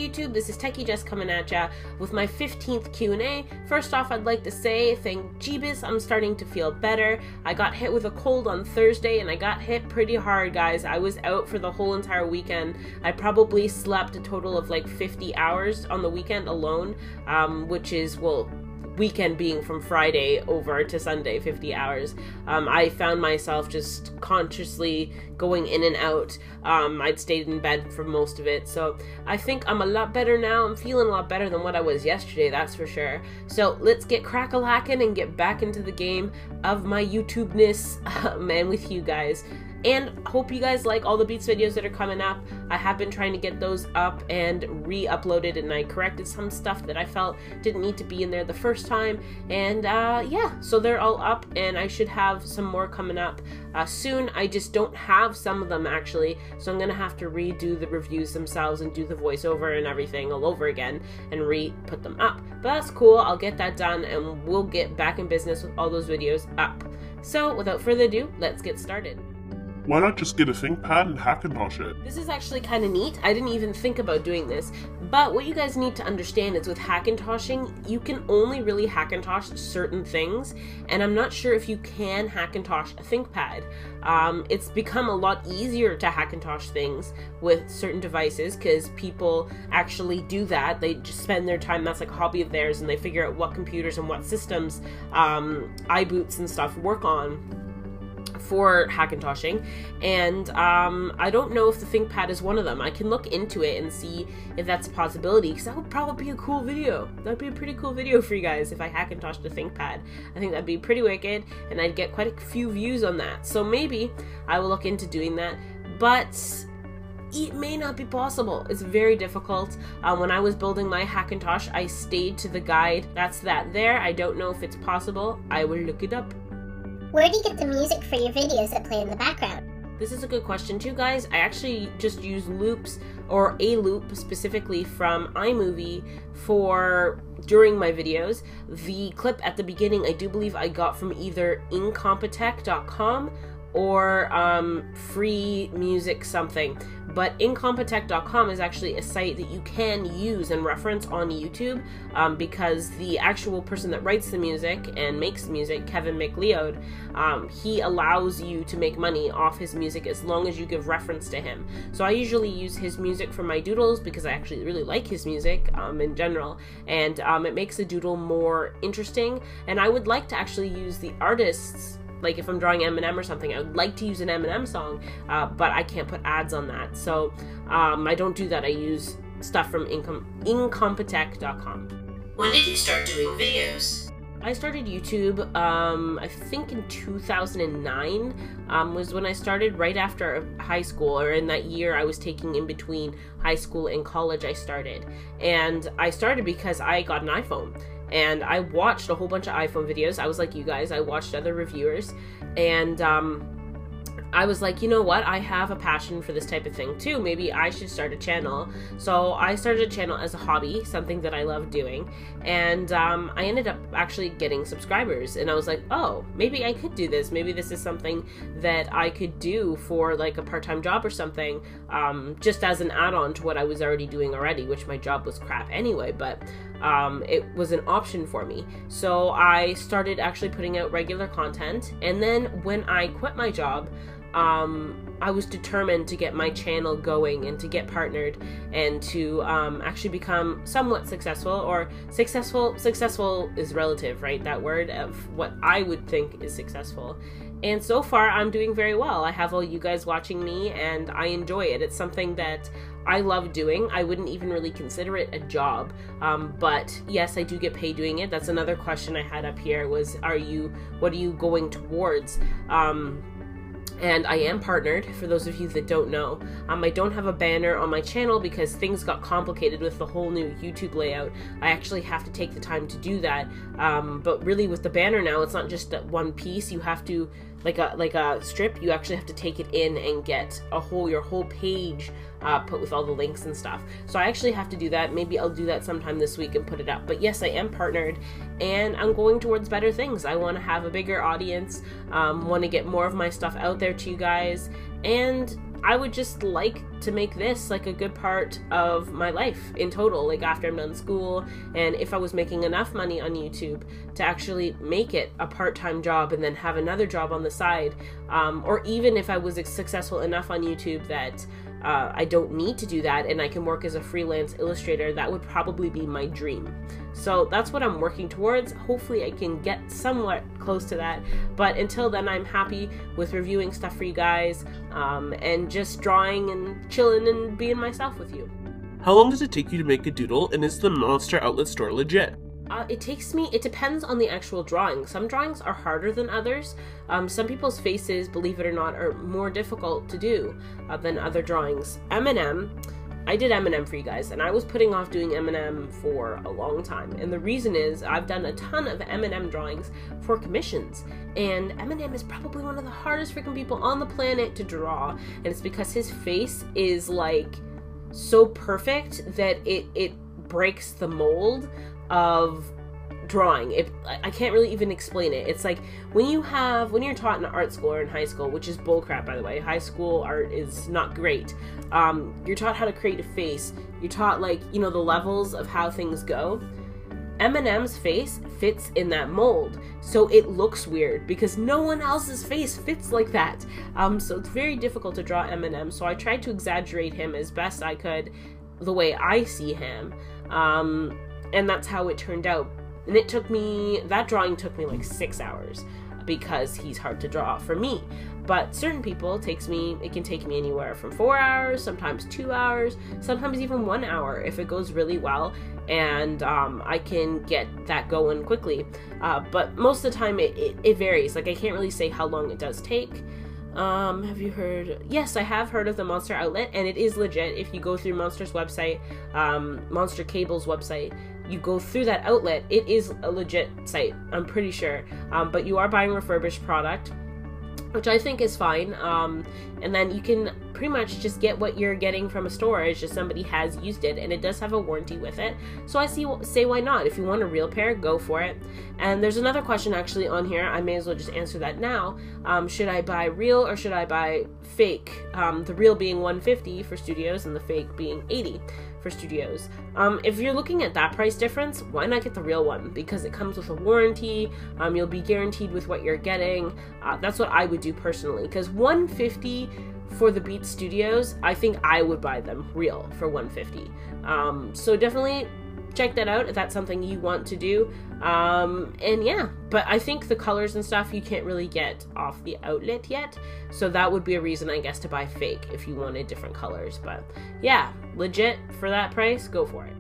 YouTube, this is Techie Jess coming at ya with my 15th Q&A. First off, I'd like to say thank Jeebus, I'm starting to feel better. I got hit with a cold on Thursday and I got hit pretty hard, guys. I was out for the whole entire weekend. I probably slept a total of like 50 hours on the weekend alone, which is, well, weekend being from Friday over to Sunday, 50 hours. I found myself just consciously going in and out. I'd stayed in bed for most of it, so I think I'm a lot better now. I'm feeling a lot better than what I was yesterday, that's for sure. So let's get crack-a-lackin' and get back into the game of my YouTube-ness, man, with you guys. And hope you guys like all the Beats videos that are coming up. I have been trying to get those up and re-uploaded, and I corrected some stuff that I felt didn't need to be in there the first time. And yeah, so they're all up, and I should have some more coming up soon. I just don't have some of them actually, so I'm gonna have to redo the reviews themselves and do the voiceover and everything all over again and re-put them up. But that's cool, I'll get that done and we'll get back in business with all those videos up. So without further ado, let's get started. Why not just get a Thinkpad and Hackintosh it? This is actually kind of neat. I didn't even think about doing this, but what you guys need to understand is with Hackintoshing, you can only really Hackintosh certain things, and I'm not sure if you can Hackintosh a Thinkpad. It's become a lot easier to Hackintosh things with certain devices because people actually do that. They just spend their time, that's like a hobby of theirs, and they figure out what computers and what systems iBoots and stuff work on for Hackintoshing, and I don't know if the Thinkpad is one of them. I can look into it and see if that's a possibility, because that would probably be a cool video. That'd be a pretty cool video for you guys if I Hackintoshed the Thinkpad. I think that'd be pretty wicked, and I'd get quite a few views on that. So maybe I will look into doing that, but it may not be possible. It's very difficult. When I was building my Hackintosh, I stayed to the guide. That's that there. I don't know if it's possible. I will look it up. Where do you get the music for your videos that play in the background? This is a good question too, guys. I actually just use loops, or a loop specifically from iMovie for during my videos. The clip at the beginning, I do believe I got from either incompetech.com or free music something. But incompetech.com is actually a site that you can use and reference on YouTube because the actual person that writes the music and makes the music, Kevin McLeod, he allows you to make money off his music as long as you give reference to him. So I usually use his music for my doodles because I actually really like his music in general, and it makes the doodle more interesting. And I would like to actually use the artist's, like if I'm drawing Eminem or something, I would like to use an Eminem song, but I can't put ads on that. So I don't do that. I use stuff from incompetech.com. When did you start doing videos? I started YouTube, I think in 2009 was when I started, right after high school, or in that year I was taking in between high school and college I started. And I started because I got an iPhone. And I watched a whole bunch of iPhone videos. I was like you guys, I watched other reviewers, and I was like, you know what, I have a passion for this type of thing too. Maybe I should start a channel. So I started a channel as a hobby, something that I love doing, and I ended up actually getting subscribers, and I was like, oh, maybe I could do this. Maybe this is something that I could do for like a part-time job or something, just as an add-on to what I was already doing already, which my job was crap anyway, but it was an option for me. So I started actually putting out regular content, and then when I quit my job, I was determined to get my channel going and to get partnered and to actually become somewhat successful, or successful is relative, right? That word of what I would think is successful. And so far I'm doing very well. I have all you guys watching me and I enjoy it. It's something that I love doing. I wouldn't even really consider it a job, but yes, I do get paid doing it. That's another question I had up here was, what are you going towards? And I am partnered, for those of you that don't know. I don't have a banner on my channel because things got complicated with the whole new YouTube layout. I actually have to take the time to do that. But really with the banner now, it's not just that one piece. You have to, like a strip, you actually have to take it in and get your whole page put with all the links and stuff. So I actually have to do that. Maybe I'll do that sometime this week and put it up. But yes, I am partnered, and I'm going towards better things. I want to have a bigger audience, want to get more of my stuff out there to you guys, and I would just like to make this like a good part of my life in total, like after I'm done school, and if I was making enough money on YouTube to actually make it a part-time job and then have another job on the side, or even if I was successful enough on YouTube that I don't need to do that and I can work as a freelance illustrator, that would probably be my dream. So that's what I'm working towards. Hopefully I can get somewhat close to that, but until then I'm happy with reviewing stuff for you guys, and just drawing and chilling and being myself with you. How long does it take you to make a doodle, and is the Monster Outlet store legit? It depends on the actual drawing. Some drawings are harder than others. Some people's faces, believe it or not, are more difficult to do than other drawings. I did Eminem for you guys, and I was putting off doing Eminem for a long time. And the reason is I've done a ton of Eminem drawings for commissions, and Eminem is probably one of the hardest freaking people on the planet to draw. And it's because his face is like so perfect that it breaks the mold of drawing. I can't really even explain it. It's like when you're taught in art school or in high school, which is bullcrap, by the way. High school art is not great. You're taught how to create a face. You're taught, like, the levels of how things go. Eminem's face fits in that mold, so it looks weird because no one else's face fits like that. So it's very difficult to draw Eminem. So I tried to exaggerate him as best I could, the way I see him. And that's how it turned out. And that drawing took me like 6 hours because he's hard to draw for me. But certain people, it can take me anywhere from 4 hours, sometimes 2 hours, sometimes even 1 hour if it goes really well, and I can get that going quickly. But most of the time it varies. Like, I can't really say how long it does take. Have you heard? Yes, I have heard of the Monster Outlet, and it is legit. If you go through Monster's website, Monster Cable's website, you go through that outlet, it is a legit site, I'm pretty sure. But you are buying refurbished product, which I think is fine. And then you can pretty much just get what you're getting from a store. It's just somebody has used it, and it does have a warranty with it. So I say why not? If you want a real pair, go for it. And there's another question actually on here. I may as well just answer that now. Should I buy real or should I buy fake? The real being $150 for studios and the fake being $80 for studios. If you're looking at that price difference, why not get the real one? Because it comes with a warranty. You'll be guaranteed with what you're getting. That's what I would do personally, because $150 for the Beat Studios, I think I would buy them real for $150. So definitely check that out if that's something you want to do. And yeah, but I think the colors and stuff you can't really get off the outlet yet, so that would be a reason, I guess, to buy fake if you wanted different colors. But yeah, legit, for that price, go for it.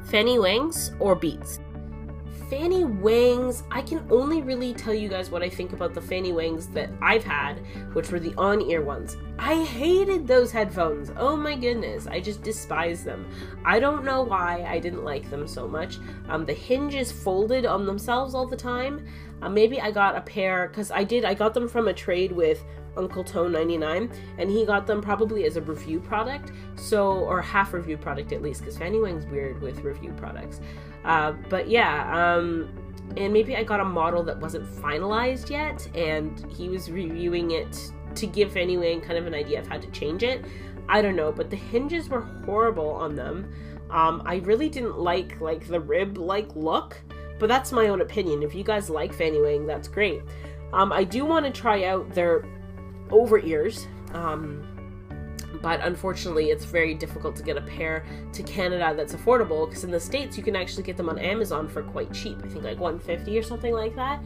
Fanny Wangs or Beats? Fanny Wangs, I can only really tell you guys what I think about the Fanny Wangs that I've had, which were the on-ear ones. I hated those headphones. Oh my goodness, I just despise them. I don't know why I didn't like them so much. The hinges folded on themselves all the time. Maybe I got a pair, because I got them from a trade with Uncle Tone 99, and he got them probably as a review product, or half review product at least, because Fanny Wang's weird with review products. But yeah, and maybe I got a model that wasn't finalized yet, and he was reviewing it to give Fanny Wang kind of an idea of how to change it. I don't know, but the hinges were horrible on them. I really didn't like the rib-like look, but that's my own opinion. If you guys like Fanny Wang, that's great. I do want to try out their over ears, but unfortunately it's very difficult to get a pair to Canada that's affordable, because in the States you can actually get them on Amazon for quite cheap. I think like $150 or something like that.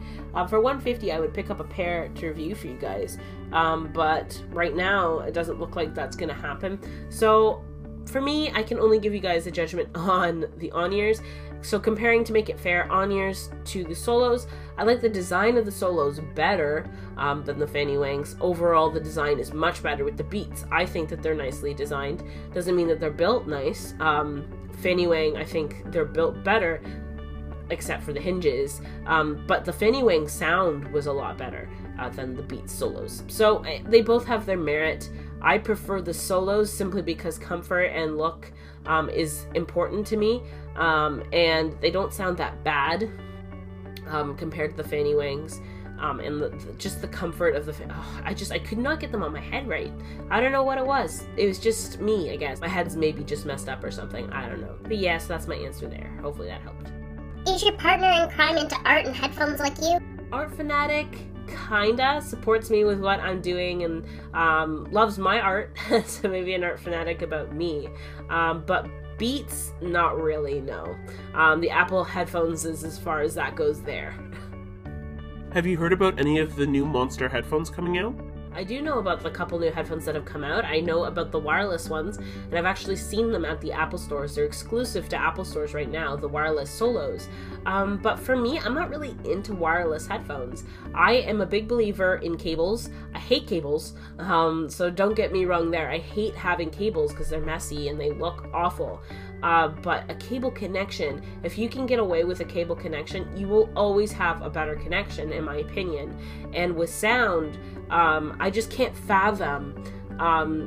For $150 I would pick up a pair to review for you guys, but right now it doesn't look like that's gonna happen. So for me, I can only give you guys a judgment on the on-ears. So comparing, to make it fair, on-ears to the solos, I like the design of the solos better than the Fanny Wangs. Overall, the design is much better with the Beats. I think that they're nicely designed. Doesn't mean that they're built nice. Fanny Wang, I think they're built better, except for the hinges. But the Fanny Wang sound was a lot better than the Beats solos. So they both have their merit. I prefer the solos simply because comfort and look is important to me, and they don't sound that bad compared to the Fanny Wangs. and just the comfort of I could not get them on my head right. I don't know what it was. It was just me, I guess. My head's maybe just messed up or something. I don't know. But yeah, so that's my answer there. Hopefully that helped. Is your partner in crime into art and headphones like you? Art fanatic, kinda. Supports me with what I'm doing and loves my art. So maybe an art fanatic about me. But Beats, not really, no. The Apple headphones is as far as that goes there. Have you heard about any of the new Monster headphones coming out? I do know about the couple new headphones that have come out. I know about the wireless ones, and I've actually seen them at the Apple stores. They're exclusive to Apple stores right now, the wireless solos. But for me, I'm not really into wireless headphones. I am a big believer in cables. I hate cables, so don't get me wrong there. I hate having cables because they're messy and they look awful. But a cable connection, if you can get away with a cable connection, you will always have a better connection, in my opinion. And with sound, I just can't fathom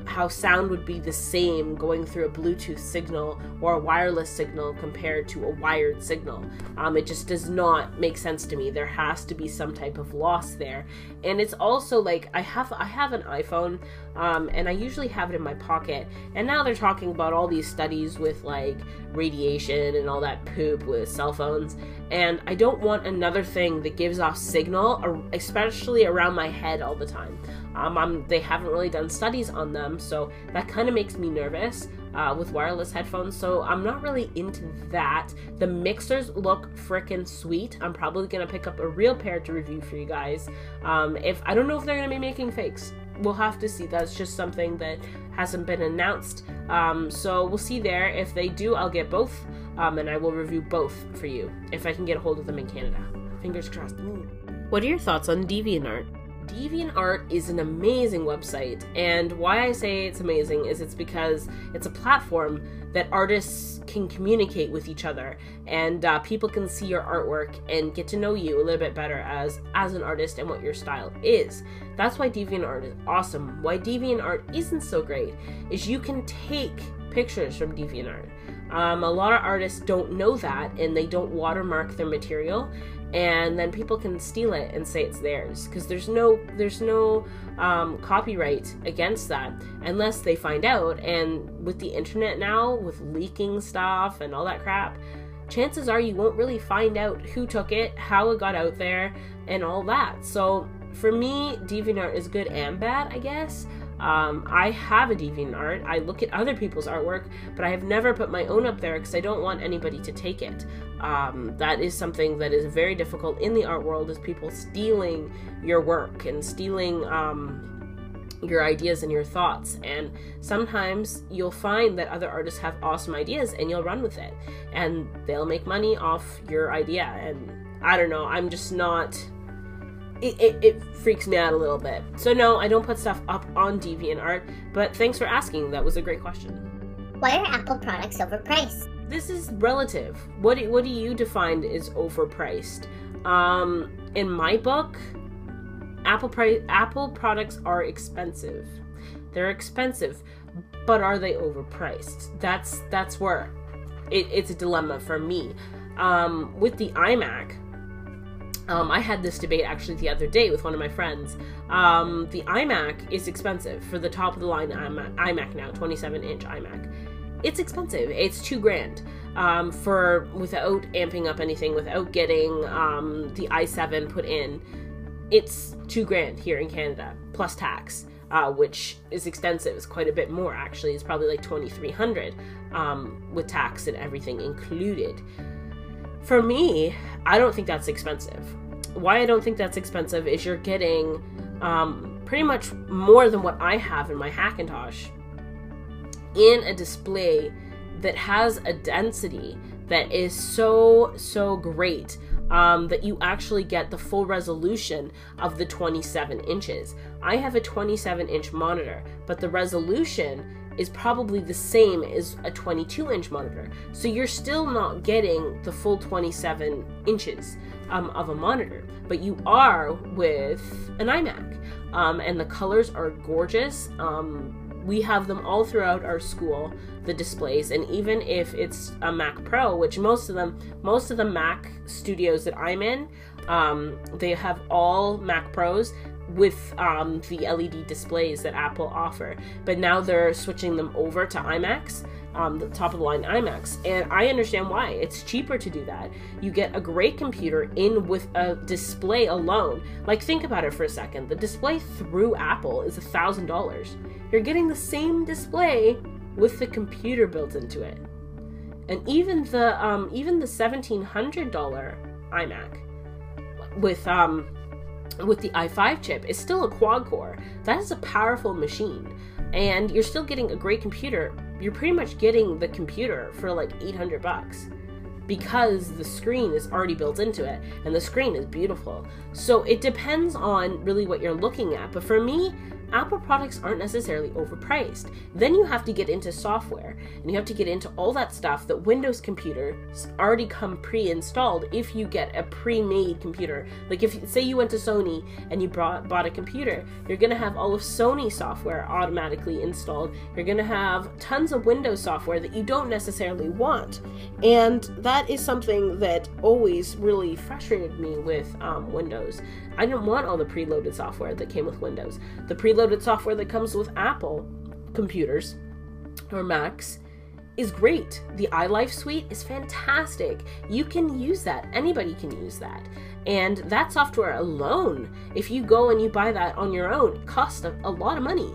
how sound would be the same going through a Bluetooth signal or a wireless signal compared to a wired signal. It just does not make sense to me. There has to be some type of loss there. And it's also like, I have an iPhone, and I usually have it in my pocket, and now they're talking about all these studies with like radiation and all that poop with cell phones, and I don't want another thing that gives off signal, especially around my head all the time. They haven't really done studies on them, so that kind of makes me nervous with wireless headphones, so I'm not really into that. The mixers look frickin' sweet. I'm probably gonna pick up a real pair to review for you guys. If I don't know if they're gonna be making fakes. We'll have to see. That's just something that hasn't been announced. So we'll see there. If they do, I'll get both, and I will review both for you if I can get a hold of them in Canada. Fingers crossed. What are your thoughts on Deviantart? Deviantart is an amazing website, and why I say it's amazing is it's because it's a platform that artists can communicate with each other, and people can see your artwork and get to know you a little bit better as an artist and what your style is. That's why Deviantart is awesome. Why Deviantart isn't so great is you can take pictures from Deviantart. A lot of artists don't know that, and they don't watermark their material, and then people can steal it and say it's theirs, because there's no copyright against that unless they find out. And with the internet now, with leaking stuff and all that crap, chances are you won't really find out who took it, how it got out there, and all that. So for me, Deviantart is good and bad, I guess. I have a DeviantArt. I look at other people's artwork, but I have never put my own up there because I don't want anybody to take it. That is something that is very difficult in the art world, is people stealing your work and stealing your ideas and your thoughts. And sometimes you'll find that other artists have awesome ideas and you'll run with it and they'll make money off your idea. And I don't know, I'm just not... It freaks me out a little bit. So no, I don't put stuff up on DeviantArt, but thanks for asking. That was a great question. Why are Apple products overpriced? This is relative. What do you define as overpriced? In my book, Apple products are expensive. They're expensive, but are they overpriced? That's where it's a dilemma for me. With the iMac, I had this debate actually the other day with one of my friends. The iMac is expensive for the top of the line iMac now, 27-inch iMac. It's expensive. It's $2,000 for without amping up anything, without getting the i7 put in. It's $2,000 here in Canada plus tax, which is extensive. It's quite a bit more actually. It's probably like $2,300 with tax and everything included. For me, I don't think that's expensive. Why I don't think that's expensive is you're getting pretty much more than what I have in my Hackintosh in a display that has a density that is so great that you actually get the full resolution of the 27 inches. I have a 27-inch monitor, but the resolution is probably the same as a 22-inch monitor. So you're still not getting the full 27 inches of a monitor, but you are with an iMac. And the colors are gorgeous. We have them all throughout our school, the displays, and even if it's a Mac Pro, which most of the Mac studios that I'm in, They have all Mac Pros with the LED displays that Apple offer, but now they're switching them over to iMacs, the top of the line iMacs, and I understand why. It's cheaper to do that. You get a great computer in with a display alone. Like, think about it for a second. The display through Apple is $1,000. You're getting the same display with the computer built into it. And even the $1,700 iMac with the i5 chip is still a quad core. That is a powerful machine, and you're still getting a great computer. You're pretty much getting the computer for like $800 because the screen is already built into it, and the screen is beautiful. So it depends on really what you're looking at. But for me, Apple products aren't necessarily overpriced. Then you have to get into software, and you have to get into all that stuff that Windows computers already come pre-installed if you get a pre-made computer. Like, if say you went to Sony and you bought a computer, you're going to have all of Sony software automatically installed. You're going to have tons of Windows software that you don't necessarily want. And that is something that always really frustrated me with Windows. I didn't want all the preloaded software that came with Windows. The preloaded software that comes with Apple computers or Macs is great. The iLife suite is fantastic. You can use that. Anybody can use that. And that software alone, if you go and you buy that on your own, costs a lot of money.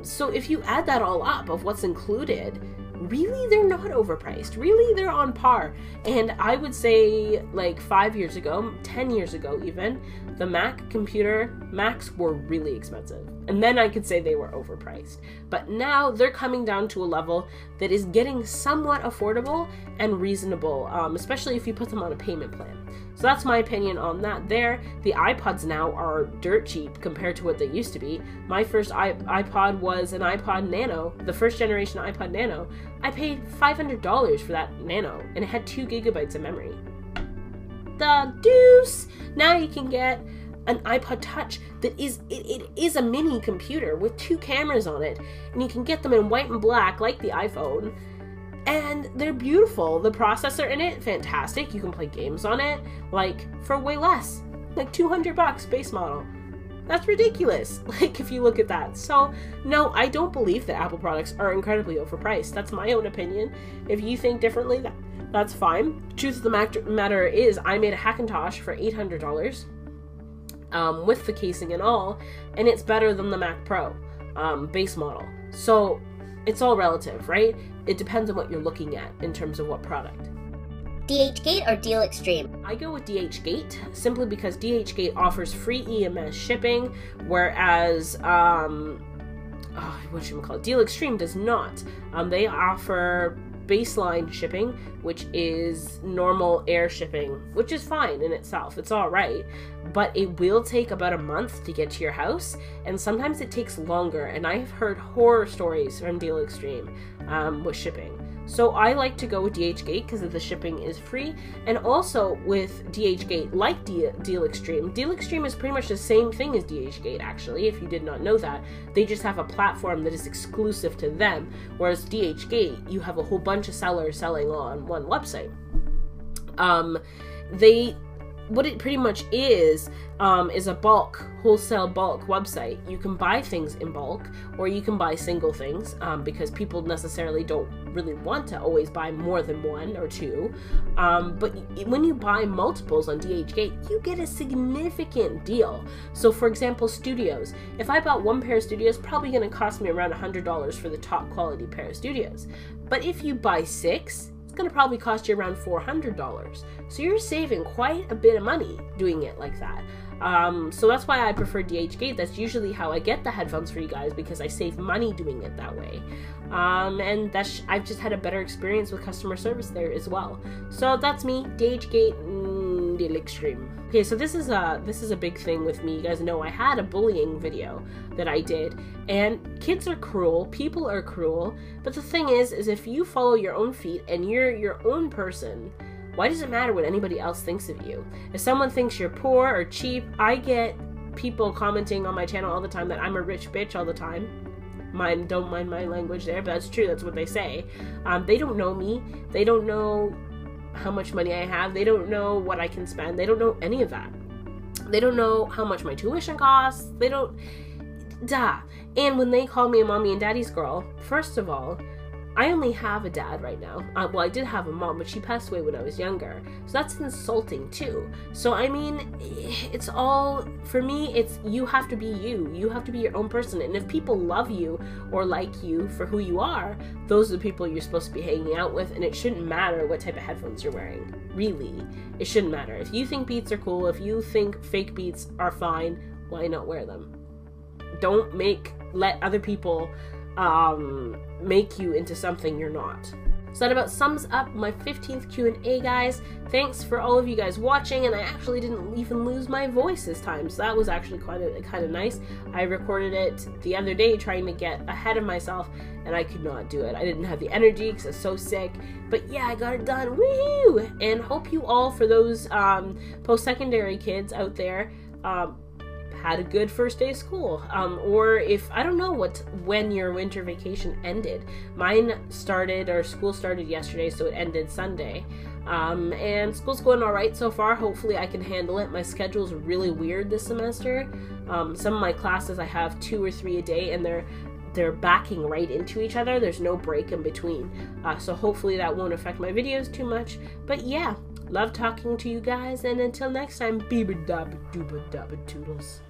So if you add that all up of what's included, really, they're not overpriced. Really, they're on par. And I would say, like 5 years ago, 10 years ago even, the Macs were really expensive. And then I could say they were overpriced. But now they're coming down to a level that is getting somewhat affordable and reasonable, especially if you put them on a payment plan. So that's my opinion on that there. The iPods now are dirt cheap compared to what they used to be. My first iPod was an iPod Nano, the first generation iPod Nano. I paid $500 for that Nano, and it had 2 gigabytes of memory. The deuce! Now you can get an iPod Touch that it is a mini computer with 2 cameras on it, and you can get them in white and black like the iPhone, and they're beautiful. The processor in it, fantastic. You can play games on it, like, for way less, like $200 base model. That's ridiculous, like, if you look at that. So, no, I don't believe that Apple products are incredibly overpriced. That's my own opinion. If you think differently, that's fine. Truth of the matter is, I made a Hackintosh for $800 with the casing and all, and it's better than the Mac Pro base model. So, it's all relative, right? It depends on what you're looking at in terms of what product. DHgate or DealExtreme? I go with DHgate simply because DHgate offers free EMS shipping, whereas DealExtreme does not. They offer baseline shipping, which is normal air shipping, which is fine in itself. It's all right, but it will take about a month to get to your house, and sometimes it takes longer. And I've heard horror stories from DealExtreme with shipping. So I like to go with DHgate because the shipping is free, and also with DHgate, like DealExtreme. DealExtreme is pretty much the same thing as DHgate, actually, if you did not know that. They just have a platform that is exclusive to them, whereas DHgate, you have a whole bunch of sellers selling on one website. What it pretty much is a wholesale bulk website. You can buy things in bulk, or you can buy single things, because people necessarily don't really want to always buy more than 1 or 2. But when you buy multiples on DHgate, you get a significant deal. So for example, studios. If I bought 1 pair of studios, probably going to cost me around $100 for the top quality pair of studios. But if you buy 6, going to probably cost you around $400. So you're saving quite a bit of money doing it like that. So that's why I prefer DHgate. That's usually how I get the headphones for you guys, because I save money doing it that way. And I've just had a better experience with customer service there as well. So that's me, DHgate, DealExtreme. Okay, so this is a big thing with me. You guys know I had a bullying video that I did, and kids are cruel, people are cruel, but the thing is if you follow your own feet and you're your own person, why does it matter what anybody else thinks of you? If someone thinks you're poor or cheap, I get people commenting on my channel all the time that I'm a rich bitch all the time. Don't mind my language there, but that's true, that's what they say. They don't know me, they don't know how much money I have. They don't know what I can spend. They don't know any of that. They don't know how much my tuition costs. They don't, And when they call me a mommy and daddy's girl, first of all, I only have a dad right now. Well, I did have a mom, but she passed away when I was younger. So that's insulting too. So I mean, it's all, for me, it's you have to be you. You have to be your own person. And if people love you or like you for who you are, those are the people you're supposed to be hanging out with. And it shouldn't matter what type of headphones you're wearing. Really. It shouldn't matter. If you think Beats are cool, if you think fake Beats are fine, why not wear them? Don't let other people make you into something you're not. So that about sums up my 15th Q&A, guys. Thanks for all of you guys watching, and I actually didn't even lose my voice this time, so that was actually kind of nice. I recorded it the other day trying to get ahead of myself, and I could not do it. I didn't have the energy because I was so sick, but yeah, I got it done. Woohoo! And hope you all, for those post-secondary kids out there, had a good first day of school, or if, I don't know when your winter vacation ended. Mine started, or school started yesterday, so it ended Sunday, and school's going all right so far. Hopefully I can handle it. My schedule's really weird this semester. Some of my classes I have 2 or 3 a day, and they're backing right into each other. There's no break in between, so hopefully that won't affect my videos too much. But yeah, love talking to you guys, and until next time, beeba dabba dooba dabba toodles.